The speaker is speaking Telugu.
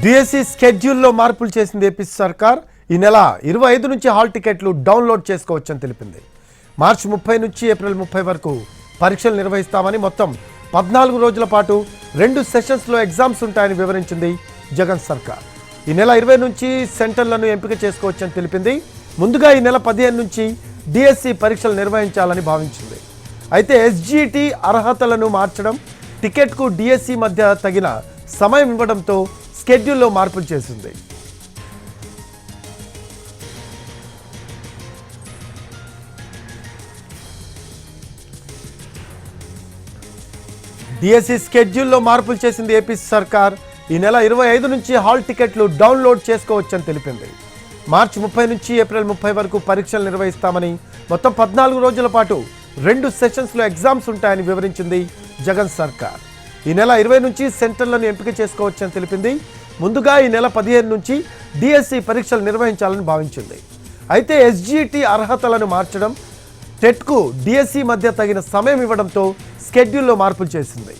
డిఎస్సి స్కెడ్యూల్లో మార్పులు చేసింది ఏపీ సర్కార్. ఈ నెల 25 నుంచి హాల్ టికెట్లు డౌన్లోడ్ చేసుకోవచ్చని తెలిపింది. మార్చి 30 నుంచి ఏప్రిల్ 30 వరకు పరీక్షలు నిర్వహిస్తామని, మొత్తం 14 రోజుల పాటు 2 సెషన్స్లో ఎగ్జామ్స్ ఉంటాయని వివరించింది జగన్ సర్కార్. ఈ నెల 20 నుంచి సెంటర్లను ఎంపిక చేసుకోవచ్చని తెలిపింది. ముందుగా ఈ నెల 15 నుంచి డిఎస్సి పరీక్షలు నిర్వహించాలని భావించింది. అయితే ఎస్జిటి అర్హతలను మార్చడం, టికెట్కు డిఎస్సి మధ్య తగిన సమయం ఇవ్వడంతో స్కెడ్యూల్లో మార్పులు చేసింది. డిఎస్సి స్కెడ్యూల్లో మార్పులు చేసింది ఏపీ సర్కార్. ఈ నెల 25 నుంచి హాల్ టికెట్లు డౌన్లోడ్ చేసుకోవచ్చని తెలిపింది. మార్చి 30 నుంచి ఏప్రిల్ 30 వరకు పరీక్షలు నిర్వహిస్తామని, మొత్తం 14 రోజుల పాటు 2 సెషన్స్లో ఎగ్జామ్స్ ఉంటాయని వివరించింది జగన్ సర్కార్. ఈ నెల 20 నుంచి సెంటర్లను ఎంపిక చేసుకోవచ్చని తెలిపింది. ముందుగా ఈ నెల 15 నుంచి డిఎస్సి పరీక్షలు నిర్వహించాలని భావించింది. అయితే ఎస్జిటి అర్హతలను మార్చడం, టెట్కు డిఎస్సి మధ్య తగిన సమయం ఇవ్వడంతో స్కెడ్యూల్లో మార్పులు చేసింది.